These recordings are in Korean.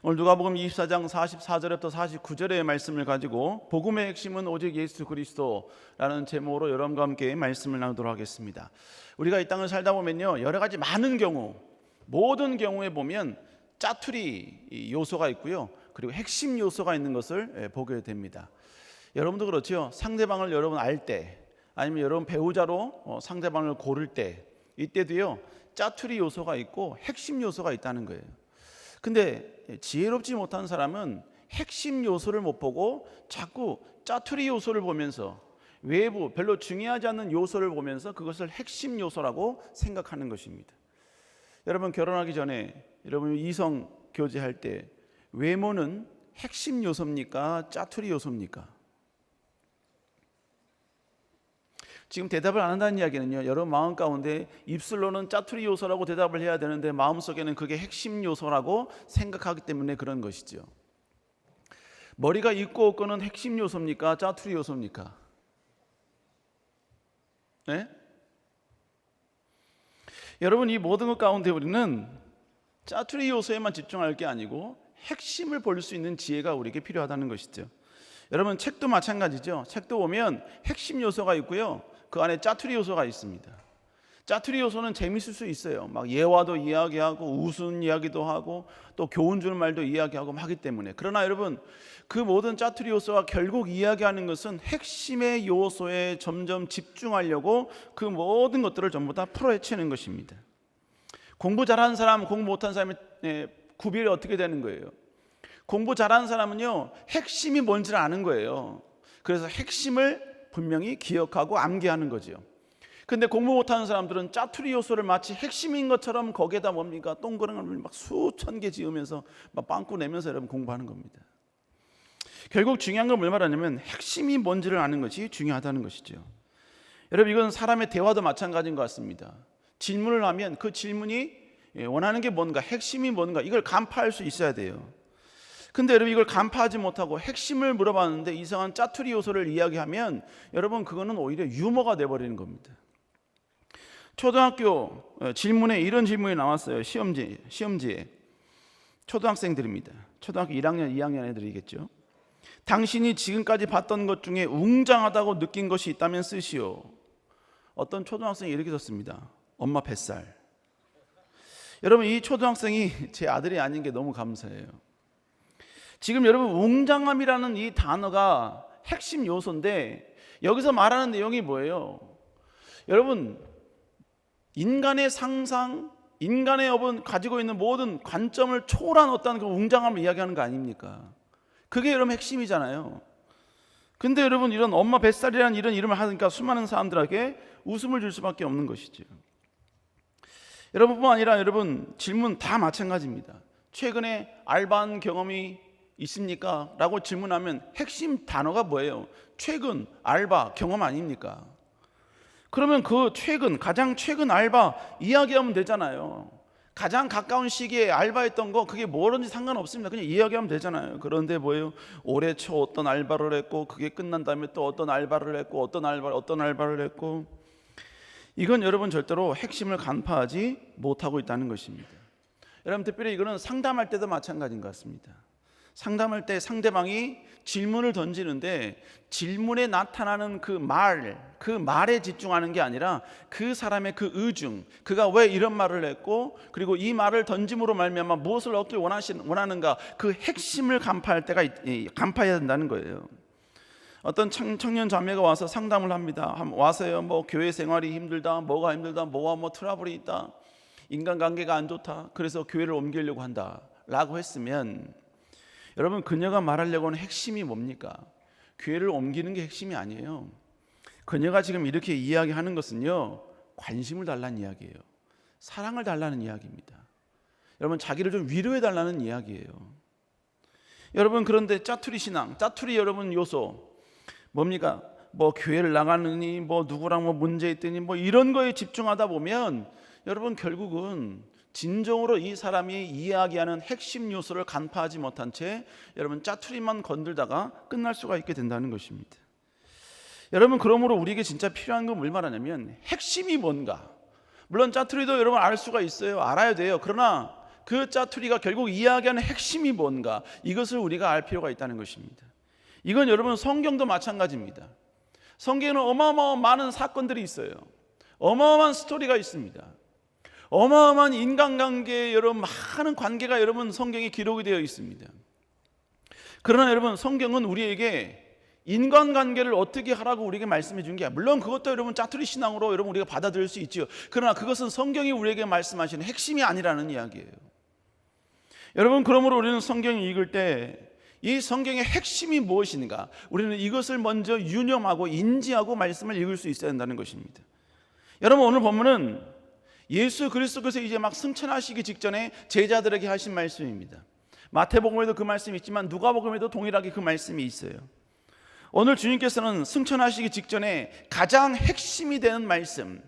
오늘 누가복음 24장 44절부터 49절의 말씀을 가지고 복음의 핵심은 오직 예수 그리스도라는 제목으로 여러분과 함께 말씀을 나누도록 하겠습니다. 우리가 이 땅을 살다 보면요, 여러 가지 많은 경우, 모든 경우에 보면 짜투리 요소가 있고요, 그리고 핵심 요소가 있는 것을 보게 됩니다. 여러분도 그렇죠. 상대방을 여러분 알 때, 아니면 여러분 배우자로 상대방을 고를 때, 이때도요 짜투리 요소가 있고 핵심 요소가 있다는 거예요. 근데 지혜롭지 못한 사람은 핵심 요소를 못 보고 자꾸 짜투리 요소를 보면서, 외부 별로 중요하지 않는 요소를 보면서 그것을 핵심 요소라고 생각하는 것입니다. 여러분, 결혼하기 전에 여러분 이성 교제할 때 외모는 핵심 요소입니까? 짜투리 요소입니까? 지금 대답을 안 한다는 이야기는요, 여러분 마음 가운데 입술로는 짜투리 요소라고 대답을 해야 되는데 마음속에는 그게 핵심 요소라고 생각하기 때문에 그런 것이죠. 머리가 있고 없고는 핵심 요소입니까? 짜투리 요소입니까? 네? 여러분, 이 모든 것 가운데 우리는 짜투리 요소에만 집중할 게 아니고 핵심을 볼 수 있는 지혜가 우리에게 필요하다는 것이죠. 여러분, 책도 마찬가지죠. 책도 보면 핵심 요소가 있고요, 그 안에 짜투리 요소가 있습니다. 짜투리 요소는 재밌을 수 있어요. 막 예화도 이야기하고 우스운 이야기도 하고 또 교훈 주는 말도 이야기하고 하기 때문에. 그러나 여러분, 그 모든 짜투리 요소가 결국 이야기하는 것은 핵심의 요소에 점점 집중하려고 그 모든 것들을 전부 다 풀어헤치는 것입니다. 공부 잘하는 사람, 공부 못하는 사람의 구별이 어떻게 되는 거예요? 공부 잘하는 사람은요, 핵심이 뭔지를 아는 거예요. 그래서 핵심을 분명히 기억하고 암기하는 거죠. 근데 공부 못하는 사람들은 짜투리 요소를 마치 핵심인 것처럼 거기에다 뭡니까? 동그라미를 막 수천 개 지으면서 막 빵꾸 내면서 여러분 공부하는 겁니다. 결국 중요한 건 뭘 말하냐면 핵심이 뭔지를 아는 것이 중요하다는 것이죠. 여러분, 이건 사람의 대화도 마찬가지인 것 같습니다. 질문을 하면 그 질문이 원하는 게 뭔가, 핵심이 뭔가, 이걸 간파할 수 있어야 돼요. 근데 여러분, 이걸 간파하지 못하고 핵심을 물어봤는데 이상한 짜투리 요소를 이야기하면 여러분, 그거는 오히려 유머가 돼버리는 겁니다. 초등학교 질문에 이런 질문이 나왔어요. 시험지에 초등학생들입니다. 초등학교 1학년, 2학년 애들이겠죠. 당신이 지금까지 봤던 것 중에 웅장하다고 느낀 것이 있다면 쓰시오. 어떤 초등학생이 이렇게 썼습니다. 엄마 뱃살. 여러분, 이 초등학생이 제 아들이 아닌 게 너무 감사해요. 지금 여러분, 웅장함이라는 이 단어가 핵심 요소인데 여기서 말하는 내용이 뭐예요? 여러분, 인간의 상상, 인간의 업은 가지고 있는 모든 관점을 초월한 어떤 그 웅장함을 이야기하는 거 아닙니까? 그게 여러분 핵심이잖아요. 근데 여러분, 이런 엄마 뱃살이라는 이런 이름을 하니까 수많은 사람들에게 웃음을 줄 수밖에 없는 것이죠. 여러분뿐만 아니라 여러분, 질문 다 마찬가지입니다. 최근에 알바한 경험이 있습니까? 라고 질문하면 핵심 단어가 뭐예요? 최근, 알바, 경험 아닙니까? 그러면 그 최근, 가장 최근 알바 이야기하면 되잖아요. 가장 가까운 시기에 알바했던 거, 그게 뭐든지 상관없습니다. 그냥 이야기하면 되잖아요. 그런데 뭐예요? 올해 초 어떤 알바를 했고, 그게 끝난 다음에 또 어떤 알바를 했고, 어떤 알바를 했고, 이건 여러분 절대로 핵심을 간파하지 못하고 있다는 것입니다. 여러분, 특별히 이거는 상담할 때도 마찬가지인 것 같습니다. 상담할 때 상대방이 질문을 던지는데 질문에 나타나는 그 말에 집중하는 게 아니라 그 사람의 그 의중, 그가 왜 이런 말을 했고, 그리고 이 말을 던짐으로 말미암아 무엇을 얻기 원하는가, 그 핵심을 간파해야 된다는 거예요. 어떤 청년 자매가 와서 상담을 합니다. 와서요, 뭐 교회 생활이 힘들다, 뭐가 힘들다, 뭐와 뭐 트러블이 있다, 인간관계가 안 좋다, 그래서 교회를 옮기려고 한다 라고 했으면, 여러분, 그녀가 말하려고 하는 핵심이 뭡니까? 교회를 옮기는 게 핵심이 아니에요. 그녀가 지금 이렇게 이야기하는 것은요, 관심을 달라는 이야기예요. 사랑을 달라는 이야기입니다. 여러분, 자기를 좀 위로해 달라는 이야기예요. 여러분, 그런데 짜투리 신앙, 짜투리 여러분 요소 뭡니까? 뭐 교회를 나가느니, 뭐 누구랑 뭐 문제 있더니, 뭐 이런 거에 집중하다 보면 여러분, 결국은 진정으로 이 사람이 이야기하는 핵심 요소를 간파하지 못한 채 여러분, 짜투리만 건들다가 끝날 수가 있게 된다는 것입니다. 여러분, 그러므로 우리에게 진짜 필요한 건 뭘 말하냐면 핵심이 뭔가. 물론 짜투리도 여러분 알 수가 있어요. 알아야 돼요. 그러나 그 짜투리가 결국 이야기하는 핵심이 뭔가, 이것을 우리가 알 필요가 있다는 것입니다. 이건 여러분 성경도 마찬가지입니다. 성경에는 어마어마한 많은 사건들이 있어요. 어마어마한 스토리가 있습니다. 어마어마한 인간관계에 여러분 많은 관계가 여러분 성경에 기록이 되어 있습니다. 그러나 여러분 성경은 우리에게 인간관계를 어떻게 하라고 우리에게 말씀해 준 게, 물론 그것도 여러분 짜투리 신앙으로 여러분 우리가 받아들일 수 있지요. 그러나 그것은 성경이 우리에게 말씀하시는 핵심이 아니라는 이야기예요. 여러분, 그러므로 우리는 성경을 읽을 때 이 성경의 핵심이 무엇인가, 우리는 이것을 먼저 유념하고 인지하고 말씀을 읽을 수 있어야 한다는 것입니다. 여러분, 오늘 본문은 예수 그리스도께서 이제 막 승천하시기 직전에 제자들에게 하신 말씀입니다. 마태복음에도 그 말씀이 있지만 누가복음에도 동일하게 그 말씀이 있어요. 오늘 주님께서는 승천하시기 직전에 가장 핵심이 되는 말씀,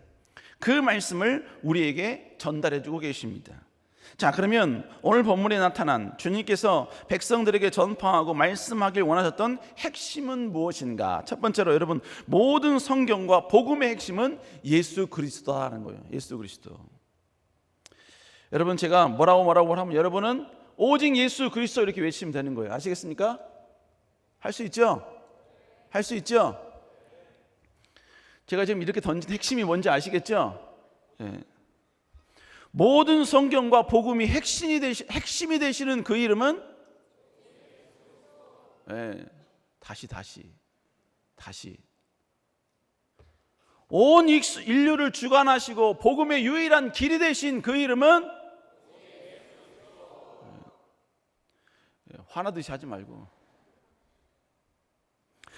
그 말씀을 우리에게 전달해 주고 계십니다. 자, 그러면 오늘 본문에 나타난 주님께서 백성들에게 전파하고 말씀하길 원하셨던 핵심은 무엇인가? 첫 번째로 여러분, 모든 성경과 복음의 핵심은 예수 그리스도라는 거예요. 예수 그리스도. 여러분, 제가 뭐라고 하면 여러분은 오직 예수 그리스도 이렇게 외치면 되는 거예요. 아시겠습니까? 할 수 있죠? 할 수 있죠? 제가 지금 이렇게 던진 핵심이 뭔지 아시겠죠? 예. 모든 성경과 복음이 핵심이 되시는 그 이름은, 예, 다시 온 인류를 주관하시고 복음의 유일한 길이 되신 그 이름은, 화나듯이 하지 말고,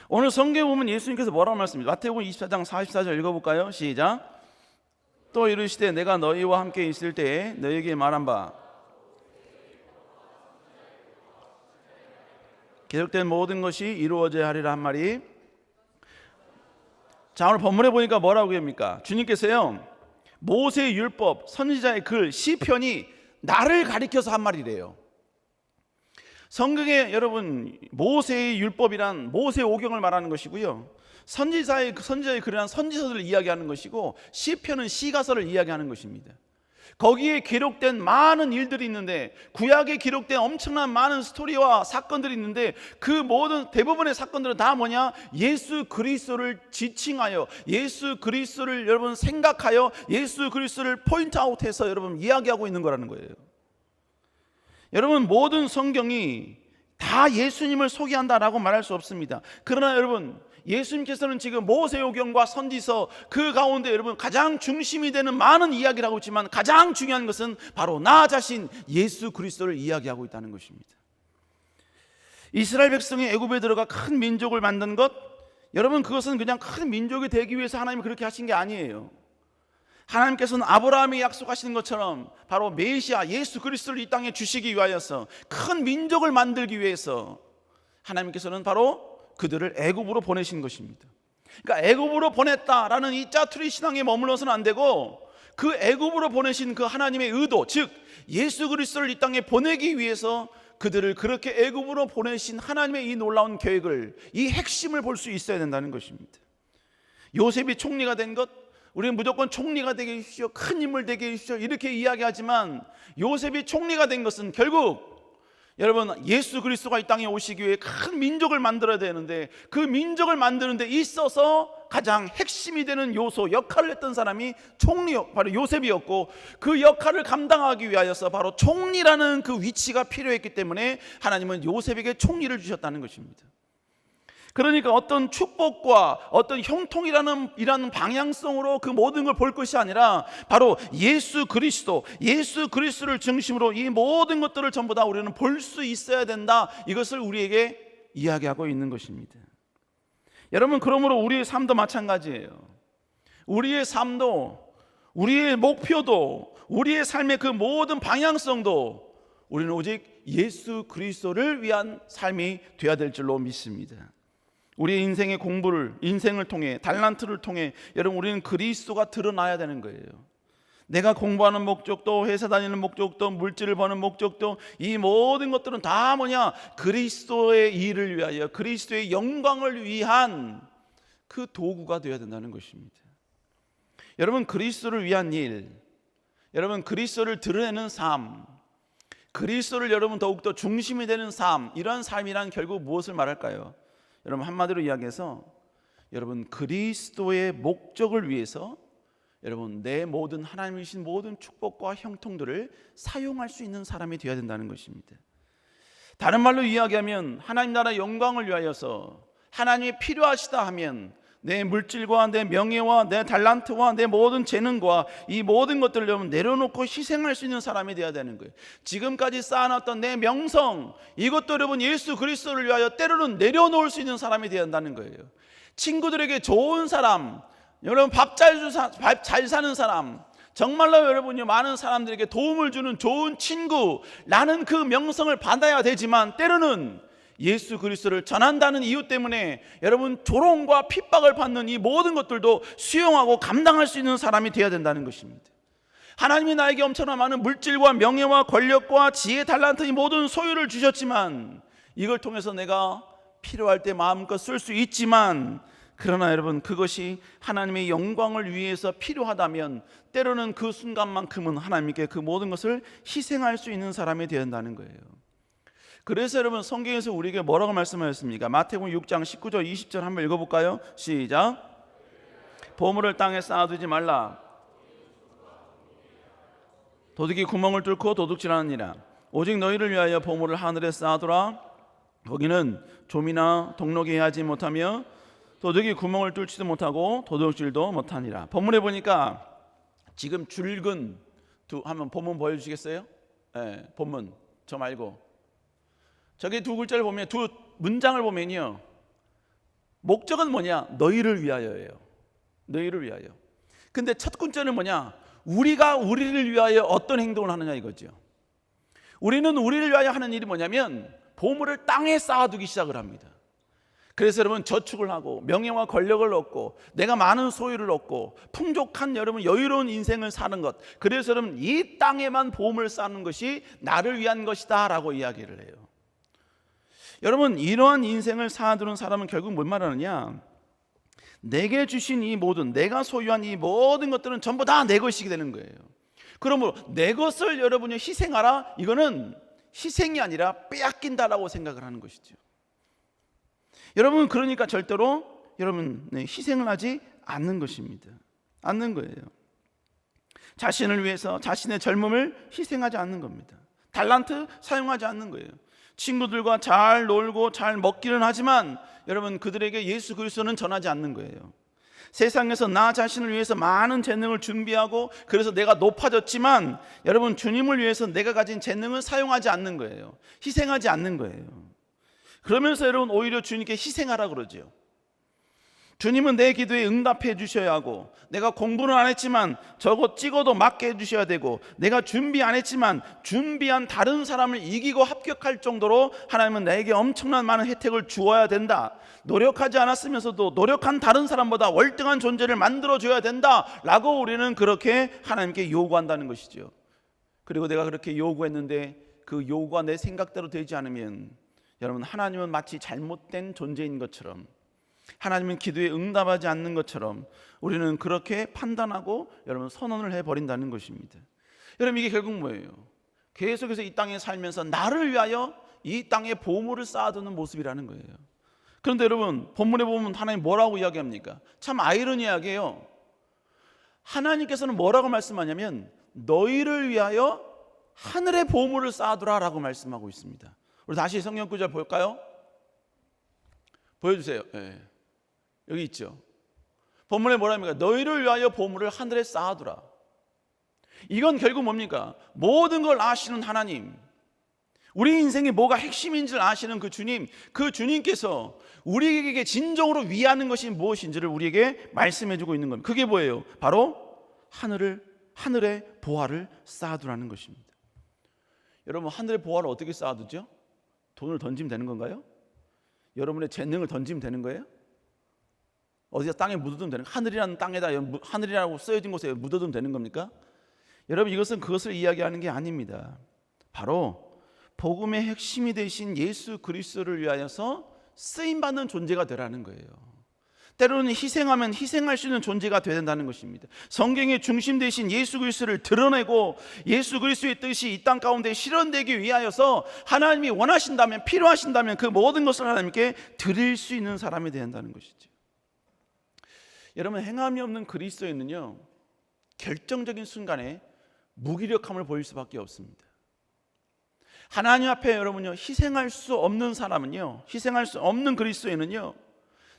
오늘 성경에 보면 예수님께서 뭐라고 말씀입니다. 마태복음 24장 44절 읽어볼까요? 시작. 또 이르시되 내가 너희와 함께 있을 때에 너희에게 말한 바 기록된 모든 것이 이루어져야 하리라 한 말이. 자, 오늘 본문에 보니까 뭐라고 합니까? 주님께서요, 모세의 율법, 선지자의 글, 시편이 나를 가리켜서 한 말이래요. 성경에 여러분 모세의 율법이란 모세 오경을 말하는 것이고요, 선지자의 글이란 선지서들을 이야기하는 것이고, 시편은 시가서를 이야기하는 것입니다. 거기에 기록된 많은 일들이 있는데, 구약에 기록된 엄청난 많은 스토리와 사건들이 있는데, 그 모든 대부분의 사건들은 다 뭐냐? 예수 그리스도를 지칭하여, 예수 그리스도를 여러분 생각하여, 예수 그리스도를 포인트 아웃해서 여러분 이야기하고 있는 거라는 거예요. 여러분, 모든 성경이 다 예수님을 소개한다라고 말할 수 없습니다. 그러나 여러분, 예수님께서는 지금 모세오경과 선지서 그 가운데 여러분 가장 중심이 되는 많은 이야기를 하고 있지만, 가장 중요한 것은 바로 나 자신 예수 그리스도를 이야기하고 있다는 것입니다. 이스라엘 백성이 애굽에 들어가 큰 민족을 만든 것, 여러분 그것은 그냥 큰 민족이 되기 위해서 하나님이 그렇게 하신 게 아니에요. 하나님께서는 아브라함이 약속하신 것처럼 바로 메시아 예수 그리스도를 이 땅에 주시기 위하여서, 큰 민족을 만들기 위해서 하나님께서는 바로 그들을 애굽으로 보내신 것입니다. 그러니까 애굽으로 보냈다라는 이 짜투리 신앙에 머물러서는 안 되고, 그 애굽으로 보내신 그 하나님의 의도, 즉 예수 그리스도를 이 땅에 보내기 위해서 그들을 그렇게 애굽으로 보내신 하나님의 이 놀라운 계획을, 이 핵심을 볼 수 있어야 된다는 것입니다. 요셉이 총리가 된 것, 우리는 무조건 총리가 되게 해주십시오, 큰 인물 되게 해주십시오 이렇게 이야기하지만, 요셉이 총리가 된 것은 결국 여러분 예수 그리스도가 이 땅에 오시기 위해 큰 민족을 만들어야 되는데, 그 민족을 만드는 데 있어서 가장 핵심이 되는 요소, 역할을 했던 사람이 바로 요셉이었고, 그 역할을 감당하기 위하여서 바로 총리라는 그 위치가 필요했기 때문에 하나님은 요셉에게 총리를 주셨다는 것입니다. 그러니까 어떤 축복과 어떤 형통이라는 방향성으로 그 모든 걸 볼 것이 아니라, 바로 예수 그리스도를 중심으로 이 모든 것들을 전부 다 우리는 볼 수 있어야 된다, 이것을 우리에게 이야기하고 있는 것입니다. 여러분, 그러므로 우리의 삶도 마찬가지예요. 우리의 삶도, 우리의 목표도, 우리의 삶의 그 모든 방향성도 우리는 오직 예수 그리스도를 위한 삶이 되어야 될 줄로 믿습니다. 우리의 인생의 인생을 통해, 달란트를 통해 여러분 우리는 그리스도가 드러나야 되는 거예요. 내가 공부하는 목적도, 회사 다니는 목적도, 물질을 버는 목적도, 이 모든 것들은 다 뭐냐? 그리스도의 일을 위하여, 그리스도의 영광을 위한 그 도구가 되어야 된다는 것입니다. 여러분, 그리스도를 위한 일, 여러분 그리스도를 드러내는 삶, 그리스도를 여러분 더욱더 중심이 되는 삶, 이런 삶이란 결국 무엇을 말할까요? 여러분 한마디로 이야기해서 여러분 그리스도의 목적을 위해서 여러분 내 모든 하나님이 주신 모든 축복과 형통들을 사용할 수 있는 사람이 되어야 된다는 것입니다. 다른 말로 이야기하면 하나님 나라 영광을 위하여서 하나님이 필요하시다 하면 내 물질과 내 명예와 내 달란트와 내 모든 재능과 이 모든 것들을 여러분 내려놓고 희생할 수 있는 사람이 되어야 되는 거예요. 지금까지 쌓아놨던 내 명성, 이것도 여러분 예수 그리스도를 위하여 때로는 내려놓을 수 있는 사람이 되어야 한다는 거예요. 친구들에게 좋은 사람, 여러분 밥 잘 사는 사람, 정말로 여러분이 많은 사람들에게 도움을 주는 좋은 친구, 나는 그 명성을 받아야 되지만 때로는 예수 그리스도를 전한다는 이유 때문에 여러분 조롱과 핍박을 받는 이 모든 것들도 수용하고 감당할 수 있는 사람이 되어야 된다는 것입니다. 하나님이 나에게 엄청난 많은 물질과 명예와 권력과 지혜, 달란트, 이 모든 소유를 주셨지만 이걸 통해서 내가 필요할 때 마음껏 쓸 수 있지만, 그러나 여러분 그것이 하나님의 영광을 위해서 필요하다면 때로는 그 순간만큼은 하나님께 그 모든 것을 희생할 수 있는 사람이 되어야 한다는 거예요. 그래서 여러분 성경에서 우리에게 뭐라고 말씀하셨습니까? 마태복음 6장 19절 20절 한번 읽어볼까요? 시작. 보물을 땅에 쌓아두지 말라. 도둑이 구멍을 뚫고 도둑질하느니라. 오직 너희를 위하여 보물을 하늘에 쌓아두라. 거기는 좀이나 동록이 하지 못하며 도둑이 구멍을 뚫지도 못하고 도둑질도 못하니라. 본문에 보니까 지금 줄근 한번 본문 보여주시겠어요? 네, 본문 저 말고 저기 두 글자를 보면, 두 문장을 보면요, 목적은 뭐냐? 너희를 위하여예요. 너희를 위하여. 근데 첫 글자는 뭐냐? 우리가 우리를 위하여 어떤 행동을 하느냐 이거죠. 우리는 우리를 위하여 하는 일이 뭐냐면 보물을 땅에 쌓아두기 시작을 합니다. 그래서 여러분 저축을 하고 명예와 권력을 얻고 내가 많은 소유를 얻고 풍족한 여러분 여유로운 인생을 사는 것, 그래서 여러분 이 땅에만 보물을 쌓는 것이 나를 위한 것이다 라고 이야기를 해요. 여러분 이러한 인생을 살아두는 사람은 결국 뭘 말하느냐? 내게 주신 이 모든, 내가 소유한 이 모든 것들은 전부 다 내 것이게 되는 거예요. 그러므로 내 것을 여러분이 희생하라, 이거는 희생이 아니라 빼앗긴다라고 생각을 하는 것이죠. 여러분 그러니까 절대로 여러분 희생을 하지 않는 것입니다. 않는 거예요. 자신을 위해서 자신의 젊음을 희생하지 않는 겁니다. 달란트 사용하지 않는 거예요. 친구들과 잘 놀고 잘 먹기는 하지만 여러분 그들에게 예수 그리스도는 전하지 않는 거예요. 세상에서 나 자신을 위해서 많은 재능을 준비하고 그래서 내가 높아졌지만 여러분 주님을 위해서 내가 가진 재능을 사용하지 않는 거예요. 희생하지 않는 거예요. 그러면서 여러분 오히려 주님께 희생하라 그러죠. 주님은 내 기도에 응답해 주셔야 하고, 내가 공부는 안 했지만 저거 찍어도 맞게 해주셔야 되고, 내가 준비 안 했지만 준비한 다른 사람을 이기고 합격할 정도로 하나님은 나에게 엄청난 많은 혜택을 주어야 된다. 노력하지 않았으면서도 노력한 다른 사람보다 월등한 존재를 만들어줘야 된다 라고 우리는 그렇게 하나님께 요구한다는 것이죠. 그리고 내가 그렇게 요구했는데 그 요구가 내 생각대로 되지 않으면 여러분 하나님은 마치 잘못된 존재인 것처럼, 하나님은 기도에 응답하지 않는 것처럼 우리는 그렇게 판단하고 여러분 선언을 해버린다는 것입니다. 여러분 이게 결국 뭐예요? 계속해서 이 땅에 살면서 나를 위하여 이 땅에 보물을 쌓아두는 모습이라는 거예요. 그런데 여러분 본문에 보면 하나님 뭐라고 이야기합니까? 참 아이러니하게요, 하나님께서는 뭐라고 말씀하냐면 너희를 위하여 하늘의 보물을 쌓아두라 라고 말씀하고 있습니다. 우리 다시 성경 구절 볼까요? 보여주세요. 네. 여기 있죠. 본문에 뭐랍니까? 너희를 위하여 보물을 하늘에 쌓아두라. 이건 결국 뭡니까? 모든 걸 아시는 하나님, 우리 인생에 뭐가 핵심인지를 아시는 그 주님, 그 주님께서 우리에게 진정으로 위하는 것이 무엇인지를 우리에게 말씀해주고 있는 겁니다. 그게 뭐예요? 바로 하늘에 보화를 쌓아두라는 것입니다. 여러분 하늘에 보화를 어떻게 쌓아두죠? 돈을 던지면 되는 건가요? 여러분의 재능을 던지면 되는 거예요? 어디다 땅에 묻어두면 되는 거예요? 하늘이라는 땅에다, 하늘이라고 쓰여진 곳에 묻어두면 되는 겁니까? 여러분 이것은 그것을 이야기하는 게 아닙니다. 바로 복음의 핵심이 되신 예수 그리스도를 위하여서 쓰임받는 존재가 되라는 거예요. 때로는 희생하면 희생할 수 있는 존재가 되어야 된다는 것입니다. 성경의 중심 되신 예수 그리스도를 드러내고 예수 그리스도의 뜻이 이 땅 가운데 실현되기 위하여서 하나님이 원하신다면, 필요하신다면 그 모든 것을 하나님께 드릴 수 있는 사람이 되어야 한다는 것이죠. 여러분, 행함이 없는 그리스도인은요, 결정적인 순간에 무기력함을 보일 수밖에 없습니다. 하나님 앞에 여러분요, 희생할 수 없는 사람은요, 희생할 수 없는 그리스도인은요,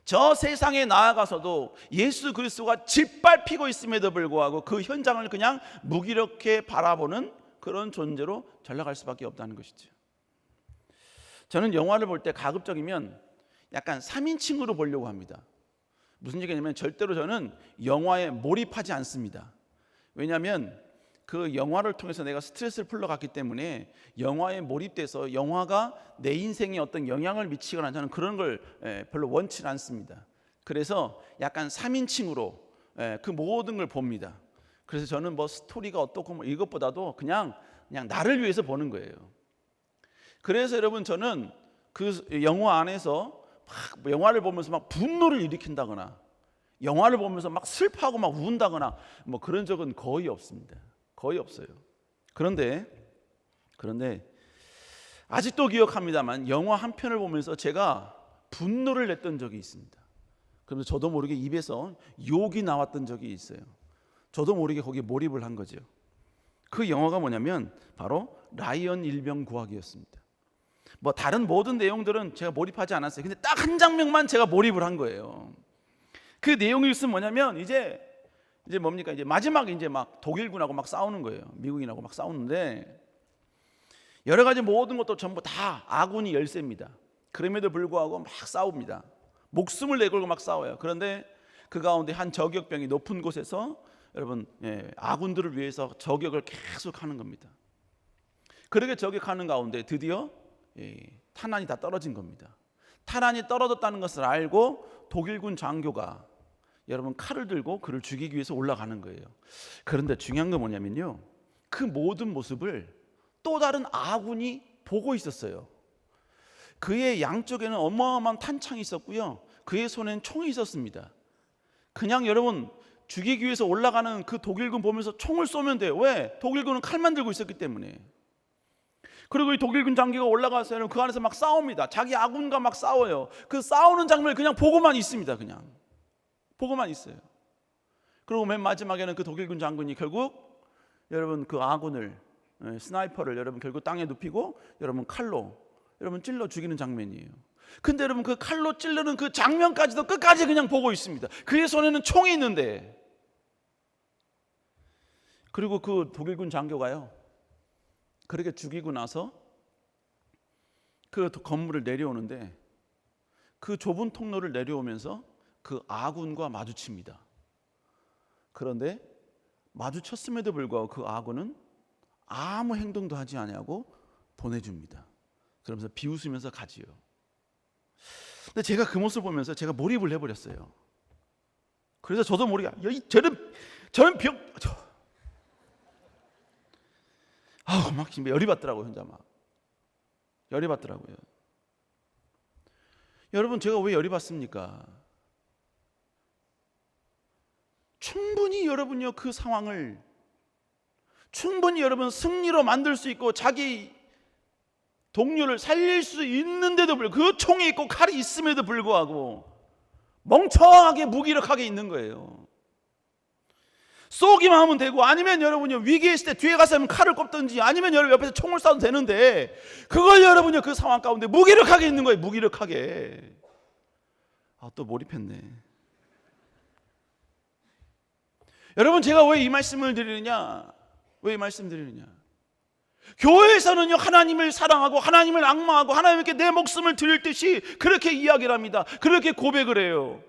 저 세상에 나아가서도 예수 그리스도가 짓밟히고 있음에도 불구하고 그 현장을 그냥 무기력해 바라보는 그런 존재로 전락할 수밖에 없다는 것이죠. 저는 영화를 볼 때 가급적이면 약간 3인칭으로 보려고 합니다. 무슨 얘기냐면 절대로 저는 영화에 몰입하지 않습니다. 왜냐하면 그 영화를 통해서 내가 스트레스를 풀러갔기 때문에 영화에 몰입돼서 영화가 내 인생에 어떤 영향을 미치거나 저는 그런 걸 별로 원치 않습니다. 그래서 약간 3인칭으로 그 모든 걸 봅니다. 그래서 저는 뭐 스토리가 어떻고 뭐 이것보다도 그냥 나를 위해서 보는 거예요. 그래서 여러분, 저는 그 영화 안에서 막 영화를 보면서 막 분노를 일으킨다거나 영화를 보면서 막 슬퍼하고 막 운다거나 뭐 그런 적은 거의 없습니다. 거의 없어요. 그런데 아직도 기억합니다만 영화 한 편을 보면서 제가 분노를 냈던 적이 있습니다. 그러면서 저도 모르게 입에서 욕이 나왔던 적이 있어요. 저도 모르게 거기에 몰입을 한 거죠. 그 영화가 뭐냐면 바로 라이언 일병 구하기였습니다. 뭐 다른 모든 내용들은 제가 몰입하지 않았어요. 근데 딱 한 장면만 제가 몰입을 한 거예요. 그 내용이 있으면 뭐냐면 이제 뭡니까? 이제 마지막에 이제 막 독일군하고 막 싸우는 거예요. 미국인하고 막 싸우는데 여러 가지 모든 것도 전부 다 아군이 열세입니다. 그럼에도 불구하고 막 싸웁니다. 목숨을 내걸고 막 싸워요. 그런데 그 가운데 한 저격병이 높은 곳에서 여러분, 아군들을 위해서 저격을 계속 하는 겁니다. 그렇게 저격하는 가운데 드디어 탄환이 다 떨어진 겁니다. 탄환이 떨어졌다는 것을 알고 독일군 장교가 여러분 칼을 들고 그를 죽이기 위해서 올라가는 거예요. 그런데 중요한 건 뭐냐면요, 그 모든 모습을 또 다른 아군이 보고 있었어요. 그의 양쪽에는 어마어마한 탄창이 있었고요, 그의 손에는 총이 있었습니다. 그냥 여러분 죽이기 위해서 올라가는 그 독일군 보면서 총을 쏘면 돼요. 왜? 독일군은 칼만 들고 있었기 때문에. 그리고 이 독일군 장교가 올라가서 그 안에서 막 싸웁니다. 자기 아군과 막 싸워요. 그 싸우는 장면을 그냥 보고만 있습니다. 그냥 보고만 있어요. 그리고 맨 마지막에는 그 독일군 장군이 결국 여러분 그 아군을, 스나이퍼를 여러분 결국 땅에 눕히고 여러분 칼로 여러분 찔러 죽이는 장면이에요. 근데 여러분 그 칼로 찌르는 그 장면까지도 끝까지 그냥 보고 있습니다. 그의 손에는 총이 있는데. 그리고 그 독일군 장교가요, 그렇게 죽이고 나서 그 건물을 내려오는데 그 좁은 통로를 내려오면서 그 아군과 마주칩니다. 그런데 마주쳤음에도 불구하고 그 아군은 아무 행동도 하지 않냐고 보내줍니다. 그러면서 비웃으면서 가지요. 근데 제가 그 모습을 보면서 제가 몰입을 해버렸어요. 그래서 저도 모르게 저는 막 열이 받더라고요. 혼자 막 열이 받더라고요. 여러분, 제가 왜 열이 받습니까? 충분히 여러분요, 그 상황을 충분히 여러분 승리로 만들 수 있고 자기 동료를 살릴 수 있는데도 불구하고 그 총이 있고 칼이 있음에도 불구하고 멍청하게 무기력하게 있는 거예요. 쏘기만 하면 되고, 아니면 여러분요 위기에 있을 때 뒤에 가서 칼을 꼽든지, 아니면 여러분 옆에서 총을 쏴도 되는데 그걸 여러분요 그 상황 가운데 무기력하게 있는 거예요. 무기력하게. 또 몰입했네. 여러분, 제가 왜 이 말씀을 드리느냐? 왜 이 말씀 드리느냐? 교회에서는요 하나님을 사랑하고 하나님을 앙망하고 하나님께 내 목숨을 드릴 듯이 그렇게 이야기를 합니다. 그렇게 고백을 해요.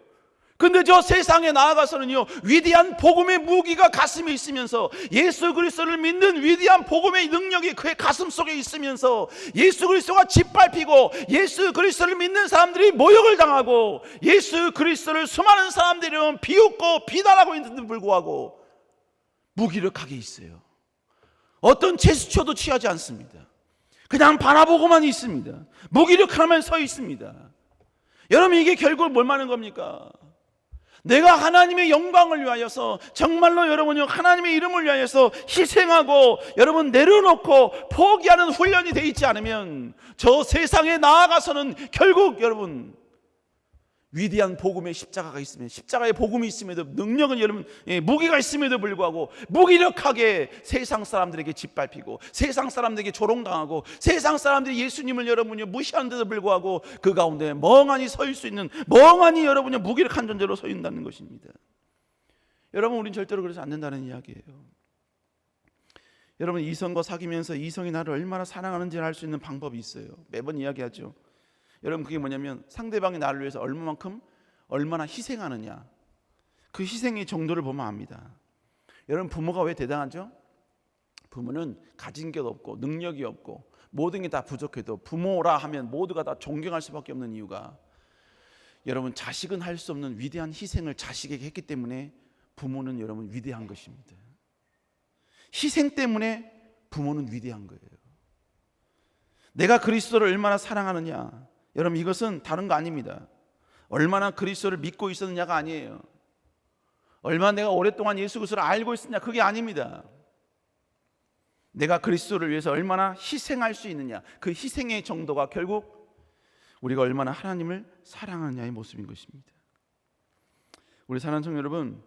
근데 저 세상에 나아가서는요 위대한 복음의 무기가 가슴에 있으면서 예수 그리스도를 믿는 위대한 복음의 능력이 그의 가슴 속에 있으면서 예수 그리스도가 짓밟히고 예수 그리스도를 믿는 사람들이 모욕을 당하고 예수 그리스도를 수많은 사람들이 비웃고 비난하고 있는데도 불구하고 무기력하게 있어요. 어떤 제스처도 취하지 않습니다. 그냥 바라보고만 있습니다. 무기력하면 서 있습니다. 여러분, 이게 결국 뭘 말하는 겁니까? 내가 하나님의 영광을 위하여서 정말로 여러분요 하나님의 이름을 위하여서 희생하고 여러분 내려놓고 포기하는 훈련이 되어 있지 않으면 저 세상에 나아가서는 결국 여러분 위대한 복음의 십자가가 있으면 십자가의 복음이 있음에도 능력은 여러분 무기가 있음에도 불구하고 무기력하게 세상 사람들에게 짓밟히고 세상 사람들에게 조롱당하고 세상 사람들이 예수님을 여러분이 무시하는데도 불구하고 그 가운데 멍하니 서 수 있는 멍하니 여러분이 무기력한 존재로 서 있다는 것입니다. 여러분 우린 절대로 그래서 안 된다는 이야기예요. 여러분 이성과 사귀면서 이성이 나를 얼마나 사랑하는지를 알 수 있는 방법이 있어요. 매번 이야기하죠. 여러분 그게 뭐냐면 상대방이 나를 위해서 얼마나 희생하느냐 그 희생의 정도를 보면 압니다. 여러분 부모가 왜 대단하죠? 부모는 가진 게 없고 능력이 없고 모든 게 다 부족해도 부모라 하면 모두가 다 존경할 수밖에 없는 이유가 여러분 자식은 할 수 없는 위대한 희생을 자식에게 했기 때문에 부모는 여러분 위대한 것입니다. 희생 때문에 부모는 위대한 거예요. 내가 그리스도를 얼마나 사랑하느냐 여러분 이것은 다른 거 아닙니다. 얼마나 그리스도를 믿고 있었느냐가 아니에요. 얼마나 내가 오랫동안 예수 그리스도를 알고 있었냐 그게 아닙니다. 내가 그리스도를 위해서 얼마나 희생할 수 있느냐 그 희생의 정도가 결국 우리가 얼마나 하나님을 사랑하느냐의 모습인 것입니다. 우리 사랑하는 성도 여러분,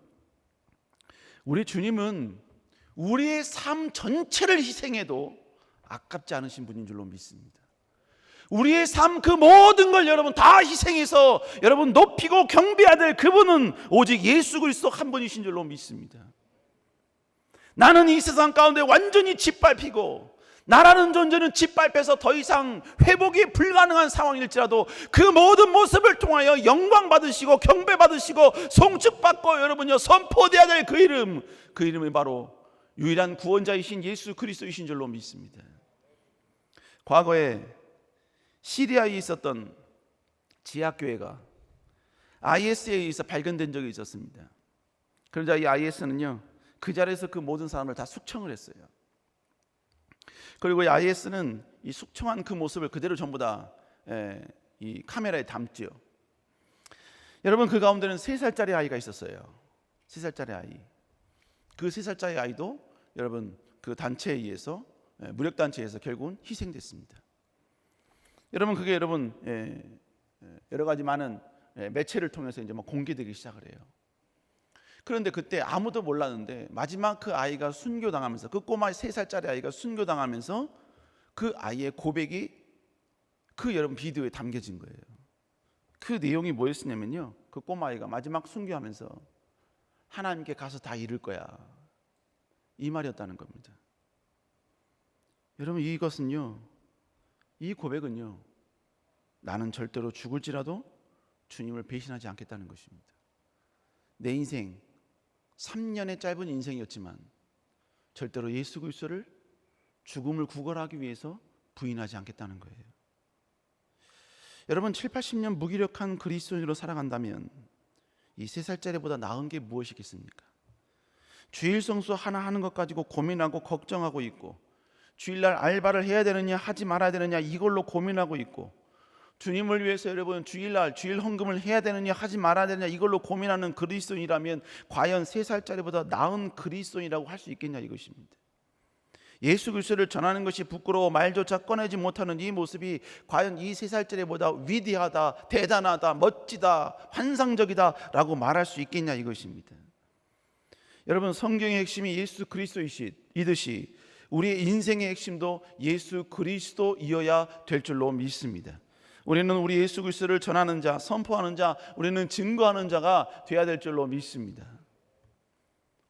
우리 주님은 우리의 삶 전체를 희생해도 아깝지 않으신 분인 줄로 믿습니다. 우리의 삶 그 모든 걸 여러분 다 희생해서 여러분 높이고 경배해야 될 그분은 오직 예수 그리스도 한 분이신 줄로 믿습니다. 나는 이 세상 가운데 완전히 짓밟히고 나라는 존재는 짓밟혀서 더 이상 회복이 불가능한 상황일지라도 그 모든 모습을 통하여 영광 받으시고 경배 받으시고 송축받고 여러분요 선포되어야 될 그 이름이 바로 유일한 구원자이신 예수 그리스도이신 줄로 믿습니다. 과거에 시리아에 있었던 지하교회가 IS에 의해서 발견된 적이 있었습니다. 그러자 이 IS는요 그 자리에서 그 모든 사람을 다 숙청을 했어요. 그리고 이 IS는 이 숙청한 그 모습을 그대로 전부 다 이 카메라에 담지요. 여러분 그 가운데는 3살짜리 아이가 있었어요. 3살짜리 아이. 그 3살짜리 아이도 여러분 그 단체에 의해서 무력단체에서 결국은 희생됐습니다. 여러분 그게 여러분 여러 가지 많은 매체를 통해서 이제 막 공개되기 시작을 해요. 그런데 그때 아무도 몰랐는데 마지막 그 아이가 순교당하면서 그 꼬마 3살짜리 아이가 순교당하면서 그 아이의 고백이 그 여러분 비디오에 담겨진 거예요. 그 내용이 뭐였냐면요 그 꼬마 아이가 마지막 순교하면서 하나님께 가서 다 이룰 거야 이 말이었다는 겁니다. 여러분 이것은요 이 고백은요 나는 절대로 죽을지라도 주님을 배신하지 않겠다는 것입니다. 내 인생 3년의 짧은 인생이었지만 절대로 예수 그리스도를 죽음을 구걸하기 위해서 부인하지 않겠다는 거예요. 여러분 7, 80년 무기력한 그리스도인으로 살아간다면 이 3살짜리보다 나은 게 무엇이겠습니까? 주일 성수 하나 하는 것 가지고 고민하고 걱정하고 있고 주일날 알바를 해야 되느냐 하지 말아야 되느냐 이걸로 고민하고 있고 주님을 위해서 여러분 주일날 주일 헌금을 해야 되느냐 하지 말아야 되느냐 이걸로 고민하는 그리스도인이라면 과연 3살짜리보다 나은 그리스도인이라고 할 수 있겠냐 이것입니다. 예수 그리스도를 전하는 것이 부끄러워 말조차 꺼내지 못하는 이 모습이 과연 이 3살짜리보다 위대하다 대단하다 멋지다 환상적이다 라고 말할 수 있겠냐 이것입니다. 여러분 성경의 핵심이 예수 그리스도이듯이 우리의 인생의 핵심도 예수 그리스도이어야 될 줄로 믿습니다. 우리는 우리 예수 그리스도를 전하는 자, 선포하는 자, 우리는 증거하는 자가 되어야 될 줄로 믿습니다.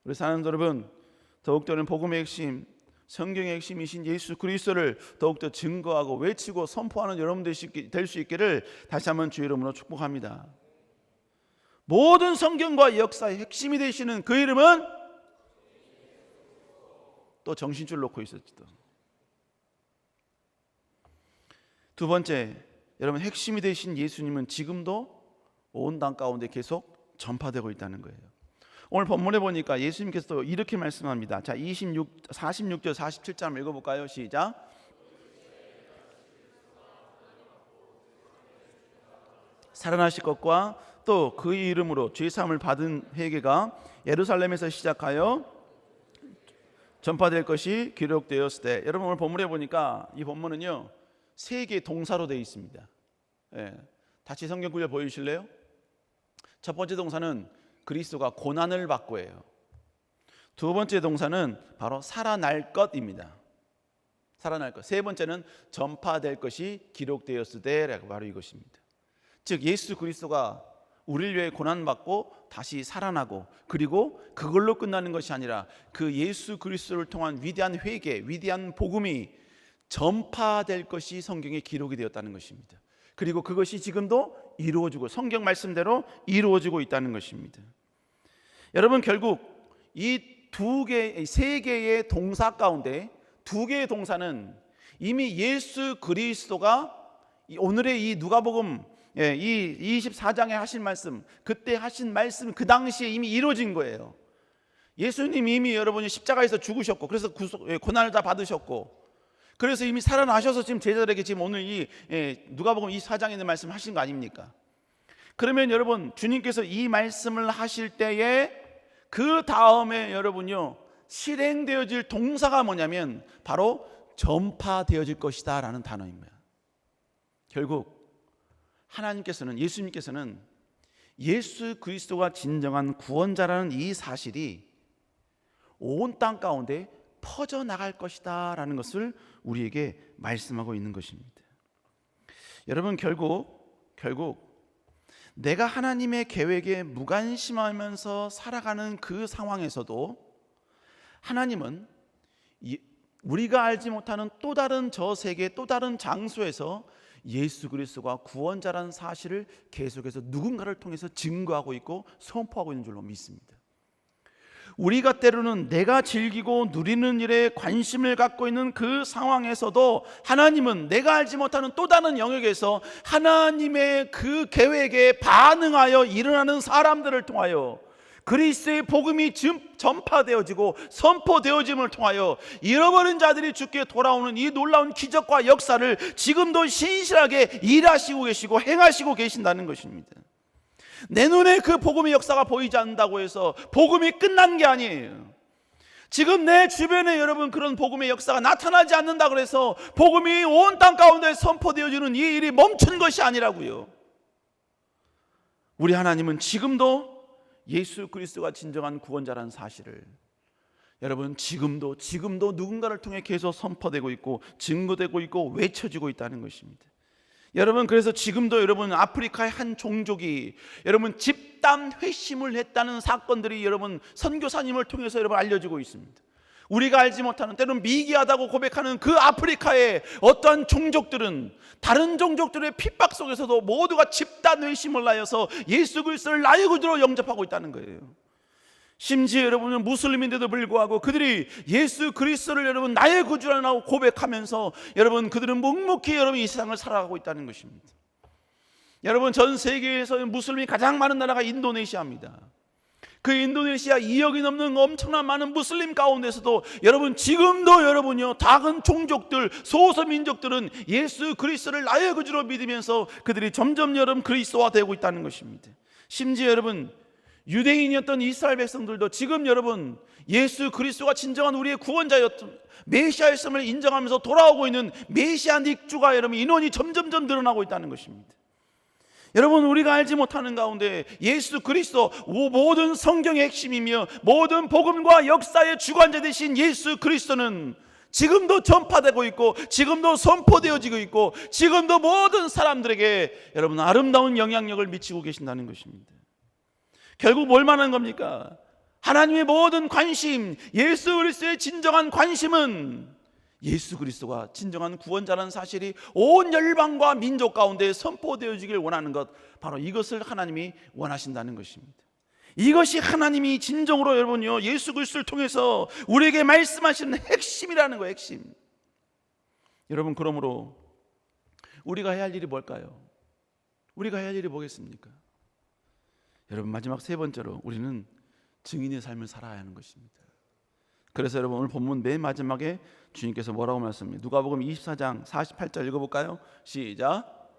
우리 사는 여러분, 더욱더는 복음의 핵심, 성경의 핵심이신 예수 그리스도를 더욱더 증거하고 외치고 선포하는 여러분들 될 수 있기를 다시 한번 주의 이름으로 축복합니다. 모든 성경과 역사의 핵심이 되시는 그 이름은 또 정신줄 놓고 있었지도. 두 번째, 여러분 핵심이 되신 예수님은 지금도 온 땅 가운데 계속 전파되고 있다는 거예요. 오늘 본문에 보니까 예수님께서 이렇게 말씀합니다. 자, 46절 47절 한번 읽어볼까요? 시작. 살아나실 것과 또 그의 이름으로 죄사함을 받은 회개가 예루살렘에서 시작하여 전파될 것이 기록되었을 때, 여러분 오늘 본문에 보니까 이 본문은요 3개의 동사로 되어 있습니다. 다시 성경 구절 보여주실래요? 첫 번째 동사는 그리스도가 고난을 받고예요. 두 번째 동사는 바로 살아날 것입니다. 살아날 것. 세 번째는 전파될 것이 기록되었을 때라고 바로 이것입니다. 즉 예수 그리스도가 우리를 위해 고난받고 다시 살아나고, 그리고 그걸로 끝나는 것이 아니라 그 예수 그리스도를 통한 위대한 회개, 위대한 복음이 전파될 것이 성경에 기록이 되었다는 것입니다. 그리고 그것이 지금도 이루어지고 성경 말씀대로 이루어지고 있다는 것입니다. 여러분 결국 이 세 개의 동사 가운데 2개의 동사는 이미 예수 그리스도가 오늘의 이 누가복음 이 24장에 하신 말씀, 그때 하신 말씀 그 당시에 이미 이루어진 거예요. 예수님이 이미 여러분이 십자가에서 죽으셨고, 그래서 고난을 다 받으셨고, 그래서 이미 살아나셔서 지금 제자들에게 지금 오늘 이 누가복음 24장에 있는 말씀 하신 거 아닙니까? 그러면 여러분 주님께서 이 말씀을 하실 때에 그 다음에 여러분요 실행되어질 동사가 뭐냐면 바로 전파되어질 것이다 라는 단어입니다. 결국 하나님께서는, 예수님께서는 예수 그리스도가 진정한 구원자라는 이 사실이 온 땅 가운데 퍼져나갈 것이다 라는 것을 우리에게 말씀하고 있는 것입니다. 여러분 결국 내가 하나님의 계획에 무관심하면서 살아가는 그 상황에서도 하나님은 우리가 알지 못하는 또 다른 저 세계, 또 다른 장소에서 예수 그리스도가 구원자라는 사실을 계속해서 누군가를 통해서 증거하고 있고 선포하고 있는 줄로 믿습니다. 우리가 때로는 내가 즐기고 누리는 일에 관심을 갖고 있는 그 상황에서도 하나님은 내가 알지 못하는 또 다른 영역에서 하나님의 그 계획에 반응하여 일어나는 사람들을 통하여 그리스도의 복음이 전파되어지고 선포되어짐을 통하여 잃어버린 자들이 주께 돌아오는 이 놀라운 기적과 역사를 지금도 신실하게 일하시고 계시고 행하시고 계신다는 것입니다. 내 눈에 그 복음의 역사가 보이지 않는다고 해서 복음이 끝난 게 아니에요. 지금 내 주변에 여러분 그런 복음의 역사가 나타나지 않는다 그래서 복음이 온 땅 가운데 선포되어지는 이 일이 멈춘 것이 아니라고요. 우리 하나님은 지금도 예수 그리스도가 진정한 구원자라는 사실을 여러분 지금도 누군가를 통해 계속 선포되고 있고 증거되고 있고 외쳐지고 있다는 것입니다. 여러분 그래서 지금도 여러분 아프리카의 한 종족이 여러분 집단 회심을 했다는 사건들이 여러분 선교사님을 통해서 여러분 알려지고 있습니다. 우리가 알지 못하는 때로는 미개하다고 고백하는 그 아프리카의 어떠한 종족들은 다른 종족들의 핍박 속에서도 모두가 집단 회심을 하여서 예수 그리스도를 나의 구주로 영접하고 있다는 거예요. 심지어 여러분은 무슬림인데도 불구하고 그들이 예수 그리스도를 여러분 나의 구주라고 고백하면서 여러분 그들은 묵묵히 여러분 이 세상을 살아가고 있다는 것입니다. 여러분 전 세계에서 무슬림이 가장 많은 나라가 인도네시아입니다. 그 인도네시아 2억이 넘는 엄청난 많은 무슬림 가운데서도 여러분 지금도 여러분요 작은 종족들 소수민족들은 예수 그리스도를 나의 구주로 믿으면서 그들이 점점 여러분 그리스도화되고 있다는 것입니다. 심지어 여러분 유대인이었던 이스라엘 백성들도 지금 여러분 예수 그리스도가 진정한 우리의 구원자였던 메시아였음을 인정하면서 돌아오고 있는 메시아닉 주가 여러분 인원이 점점점 늘어나고 있다는 것입니다. 여러분 우리가 알지 못하는 가운데 예수 그리스도 모든 성경의 핵심이며 모든 복음과 역사의 주관자 되신 예수 그리스도는 지금도 전파되고 있고 지금도 선포되어지고 있고 지금도 모든 사람들에게 여러분 아름다운 영향력을 미치고 계신다는 것입니다. 결국 뭘 말하는 겁니까? 하나님의 모든 관심, 예수 그리스도의 진정한 관심은 예수 그리스도가 진정한 구원자라는 사실이 온 열방과 민족 가운데 선포되어지길 원하는 것, 바로 이것을 하나님이 원하신다는 것입니다. 이것이 하나님이 진정으로 여러분요 예수 그리스도를 통해서 우리에게 말씀하시는 핵심이라는 거예요. 핵심. 여러분 그러므로 우리가 해야 할 일이 뭘까요? 우리가 해야 할 일이 뭐겠습니까? 여러분 마지막 세 번째로 우리는 증인의 삶을 살아야 하는 것입니다. 그래서 여러분 오늘 본문 맨 마지막에 주님께서 뭐라고 말씀합니까? 누가복음 24장 48절 읽어볼까요? 시작.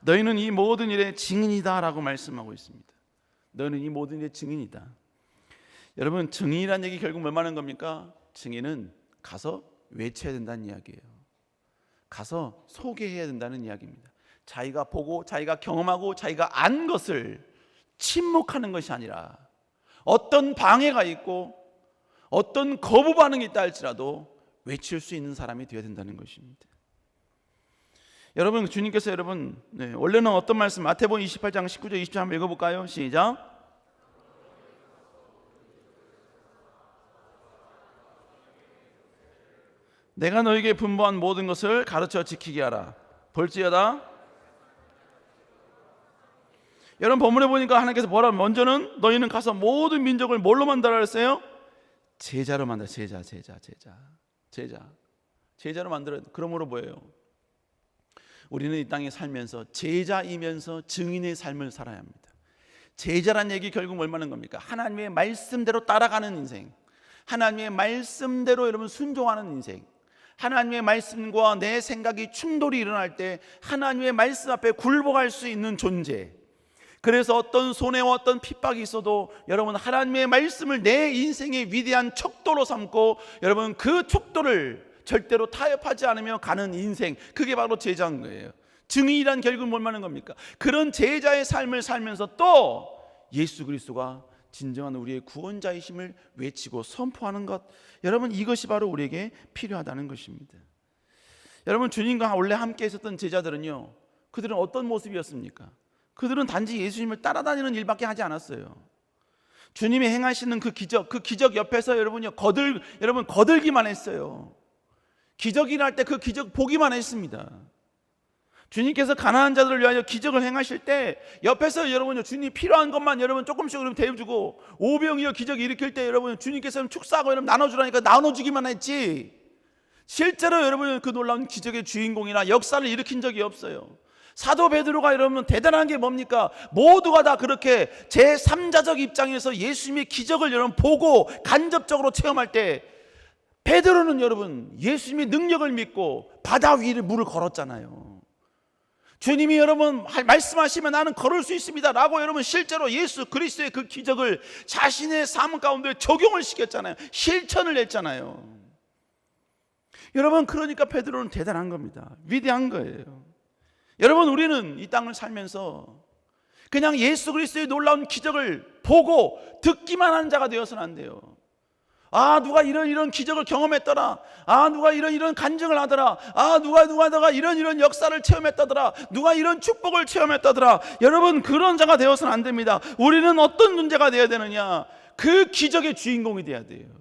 너희는 이 모든 일의 증인이다 라고 말씀하고 있습니다. 너희는 이 모든 일의 증인이다. 여러분, 증인이라는 얘기 결국 뭐 말하는 겁니까? 증인은 가서 외쳐야 된다는 이야기예요. 가서 소개해야 된다는 이야기입니다. 자기가 보고 자기가 경험하고 자기가 안 것을 침묵하는 것이 아니라 어떤 방해가 있고 어떤 거부 반응이 있다 할지라도 외칠 수 있는 사람이 되어야 된다는 것입니다. 여러분, 주님께서 여러분 원래는 어떤 말씀, 마태복음 28장 19절 20절 한번 읽어볼까요? 시작. 내가 너에게 분부한 모든 것을 가르쳐 지키게 하라. 볼지어다. 여러분, 본문에 보니까 하나님께서 뭐라, 먼저는 너희는 가서 모든 민족을 뭘로 만들라 그랬어요? 제자로 만들어. 제자로 만들어야 돼. 그러므로 뭐예요? 우리는 이 땅에 살면서 제자이면서 증인의 삶을 살아야 합니다. 제자란 얘기 결국 뭘 말하는 겁니까? 하나님의 말씀대로 따라가는 인생, 하나님의 말씀대로 여러분 순종하는 인생, 하나님의 말씀과 내 생각이 충돌이 일어날 때 하나님의 말씀 앞에 굴복할 수 있는 존재. 그래서 어떤 손해와 어떤 핍박이 있어도 여러분 하나님의 말씀을 내 인생의 위대한 척도로 삼고 여러분 그 척도를 절대로 타협하지 않으며 가는 인생, 그게 바로 제자인 거예요. 증인이란 결국 뭘 말하는 겁니까? 그런 제자의 삶을 살면서 또 예수 그리스도가 진정한 우리의 구원자이심을 외치고 선포하는 것, 여러분 이것이 바로 우리에게 필요하다는 것입니다. 여러분, 주님과 원래 함께 있었던 제자들은요, 그들은 어떤 모습이었습니까? 그들은 단지 예수님을 따라다니는 일밖에 하지 않았어요. 주님이 행하시는 그 기적 옆에서 여러분 거들기만 했어요. 기적이 날 때 그 기적 보기만 했습니다. 주님께서 가난한 자들을 위하여 기적을 행하실 때 옆에서 여러분 주님 필요한 것만 여러분 조금씩 대주고, 오병이어 기적 일으킬 때 여러분 주님께서는 축사하고 여러분 나눠주라니까 나눠주기만 했지, 실제로 여러분 그 놀라운 기적의 주인공이나 역사를 일으킨 적이 없어요. 사도 베드로가 여러분 대단한 게 뭡니까? 모두가 다 그렇게 제3자적 입장에서 예수님의 기적을 여러분 보고 간접적으로 체험할 때 베드로는 여러분 예수님의 능력을 믿고 바다 위를 물을 걸었잖아요. 주님이 여러분 말씀하시면 나는 걸을 수 있습니다 라고 여러분 실제로 예수 그리스도의 그 기적을 자신의 삶 가운데 적용을 시켰잖아요. 실천을 했잖아요. 여러분, 그러니까 베드로는 대단한 겁니다. 위대한 거예요. 여러분, 우리는 이 땅을 살면서 그냥 예수 그리스도의 놀라운 기적을 보고 듣기만 하는 자가 되어서는 안 돼요. 아, 누가 이런 기적을 경험했더라. 아, 누가 이런 간증을 하더라. 아, 누가 이런 역사를 체험했다더라. 누가 이런 축복을 체험했다더라. 여러분, 그런 자가 되어서는 안 됩니다. 우리는 어떤 존재가 되어야 되느냐? 그 기적의 주인공이 되어야 돼요.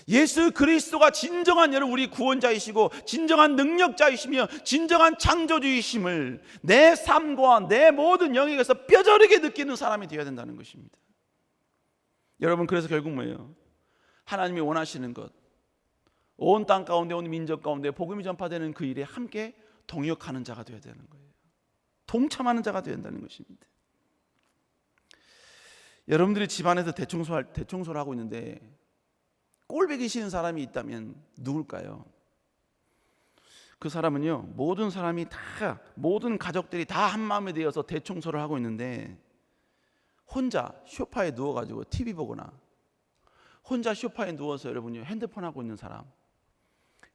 예수 그리스도가 진정한 여러분 우리 구원자이시고 진정한 능력자이시며 진정한 창조주이심을 내 삶과 내 모든 영역에서 뼈저리게 느끼는 사람이 되어야 된다는 것입니다. 여러분, 그래서 결국 뭐예요? 하나님이 원하시는 것, 온 땅 가운데 온 민족 가운데 복음이 전파되는 그 일에 함께 동역하는 자가 되어야 되는 거예요. 동참하는 자가 되어야 된다는 것입니다. 여러분들이 집안에서 대청소를 하고 있는데 꼴보기 싫은 사람이 있다면 누굴까요? 그 사람은요, 모든 가족들이 다 한마음이 되어서 대청소를 하고 있는데 혼자 소파에 누워가지고 TV 보거나 혼자 소파에 누워서 여러분요 핸드폰 하고 있는 사람,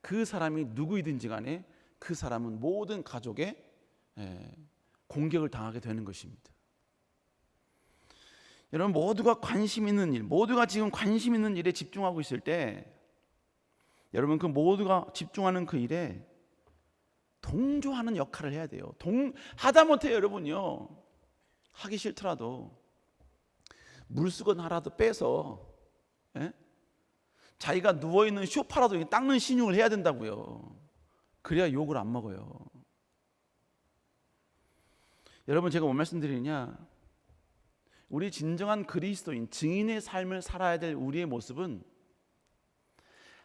그 사람이 누구이든지 간에 그 사람은 모든 가족의 공격을 당하게 되는 것입니다. 여러분, 모두가 관심 있는 일, 모두가 지금 관심 있는 일에 집중하고 있을 때 여러분 그 모두가 집중하는 그 일에 동조하는 역할을 해야 돼요. 하다못해 여러분요 하기 싫더라도 물수건 하나도 빼서 자기가 누워있는 소파라도 닦는 신용을 해야 된다고요. 그래야 욕을 안 먹어요. 여러분, 제가 뭔 말씀드리느냐, 우리 진정한 그리스도인 증인의 삶을 살아야 될 우리의 모습은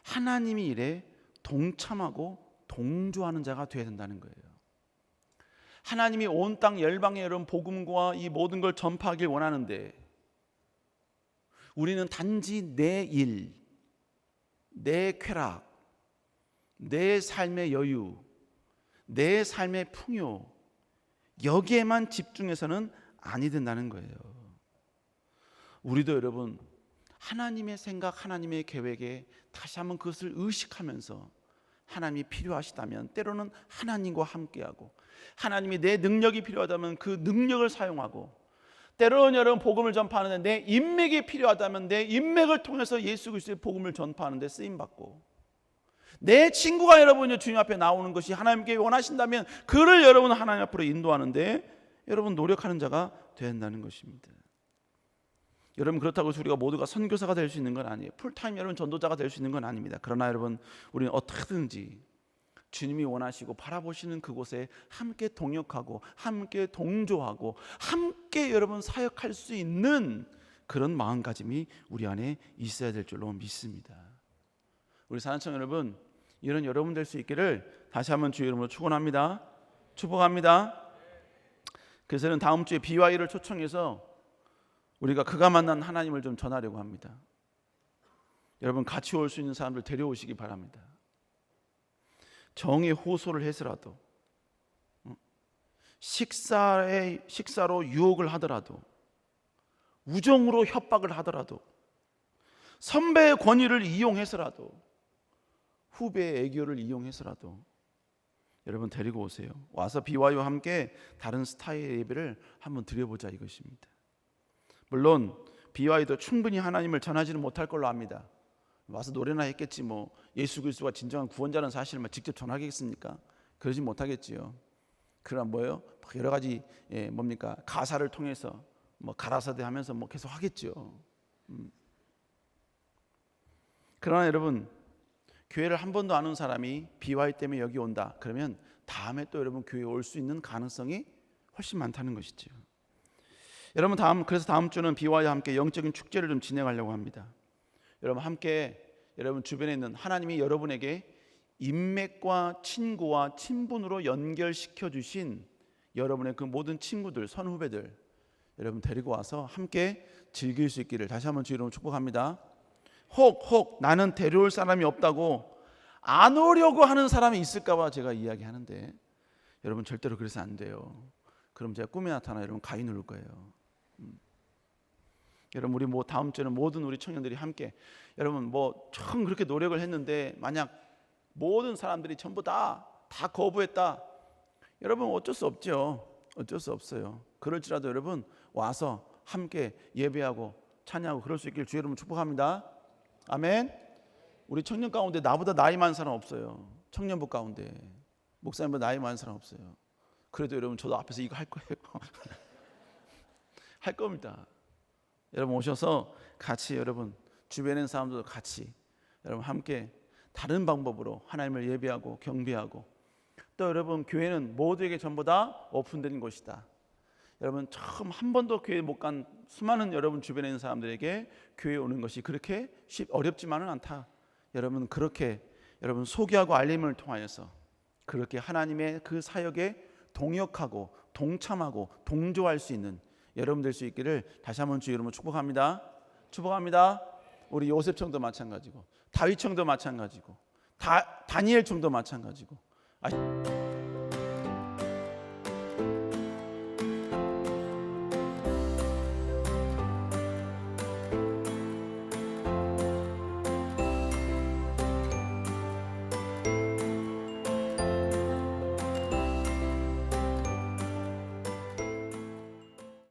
하나님의 일에 동참하고 동조하는 자가 되어야 된다는 거예요. 하나님이 온 땅 열방에 여러분 복음과 이 모든 걸 전파하길 원하는데 우리는 단지 내 일, 내 쾌락, 내 삶의 여유, 내 삶의 풍요, 여기에만 집중해서는 아니 된다는 거예요. 우리도 여러분 하나님의 생각, 하나님의 계획에 다시 한번 그것을 의식하면서 하나님이 필요하시다면 때로는 하나님과 함께하고, 하나님이 내 능력이 필요하다면 그 능력을 사용하고, 때로는 여러분 복음을 전파하는데 내 인맥이 필요하다면 내 인맥을 통해서 예수 그리스도의 복음을 전파하는데 쓰임받고, 내 친구가 여러분 주님 앞에 나오는 것이 하나님께 원하신다면 그를 여러분 하나님 앞으로 인도하는데 여러분 노력하는 자가 된다는 것입니다. 여러분 그렇다고 해서 우리가 모두가 선교사가 될 수 있는 건 아니에요. 풀타임 여러분 전도자가 될 수 있는 건 아닙니다. 그러나 여러분 우리는 어떻게든지 주님이 원하시고 바라보시는 그곳에 함께 동역하고 함께 동조하고 함께 여러분 사역할 수 있는 그런 마음가짐이 우리 안에 있어야 될 줄로 믿습니다. 우리 사랑청 여러분, 이런 여러분 될 수 있기를 다시 한번 주의 이름으로 축원합니다. 축복합니다. 그래서 저는 다음 주에 BY를 초청해서 우리가 그가 만난 하나님을 좀 전하려고 합니다. 여러분 같이 올 수 있는 사람들 데려오시기 바랍니다. 정의 호소를 해서라도, 식사로 유혹을 하더라도, 우정으로 협박을 하더라도, 선배의 권위를 이용해서라도, 후배의 애교를 이용해서라도 여러분 데리고 오세요. 와서 BY와 함께 다른 스타일의 예배를 한번 드려보자 이것입니다. 물론 BY도 충분히 하나님을 전하지는 못할 걸로 압니다. 와서 노래나 했겠지 뭐 예수 그리스도가 진정한 구원자라는 사실을 직접 전하겠습니까? 그러지 못하겠지요. 그러나 뭐예요? 여러 가지 뭡니까? 가사를 통해서 뭐 가라사대 하면서 뭐 계속 하겠죠. 그러나 여러분 교회를 한 번도 안 온 사람이 BY 때문에 여기 온다. 그러면 다음에 또 여러분 교회에 올 수 있는 가능성이 훨씬 많다는 것이죠. 여러분 그래서 다음 주는 BY와 함께 영적인 축제를 좀 진행하려고 합니다. 여러분 함께 여러분 주변에 있는 하나님이 여러분에게 인맥과 친구와 친분으로 연결시켜 주신 여러분의 그 모든 친구들, 선후배들 여러분 데리고 와서 함께 즐길 수 있기를 다시 한번 주의 이름으로 축복합니다. 혹 나는 데려올 사람이 없다고 안 오려고 하는 사람이 있을까 봐 제가 이야기하는데 여러분 절대로 그래서 안 돼요. 그럼 제가 꿈에 나타나 여러분 가위 누를 거예요. 여러분 우리 다음 주에는 모든 우리 청년들이 함께 여러분 참 그렇게 노력을 했는데 만약 모든 사람들이 전부 다 거부했다. 여러분 어쩔 수 없죠. 어쩔 수 없어요. 그럴지라도 여러분 와서 함께 예배하고 찬양하고 그럴 수 있길 주의 이름으로 축복합니다. 아멘. 우리 청년 가운데 나보다 나이 많은 사람 없어요. 청년부 가운데 목사님보다 나이 많은 사람 없어요. 그래도 여러분 저도 앞에서 이거 할 거예요. 할 겁니다. 여러분 오셔서 같이 여러분 주변에 있는 사람들도 같이 여러분 함께 다른 방법으로 하나님을 예배하고 경배하고 또 여러분 교회는 모두에게 전부 다 오픈된 곳이다. 여러분 처음 한 번도 교회 못 간 수많은 여러분 주변에 있는 사람들에게 교회에 오는 것이 그렇게 어렵지만은 않다. 여러분 그렇게 여러분 소개하고 알림을 통하여서 그렇게 하나님의 그 사역에 동역하고 동참하고 동조할 수 있는 여러분 될 수 있기를 다시 한번 주의 이름으로 축복합니다. 축복합니다. 우리 요셉청도 마찬가지고 다윗청도 마찬가지고 다니엘청도 마찬가지고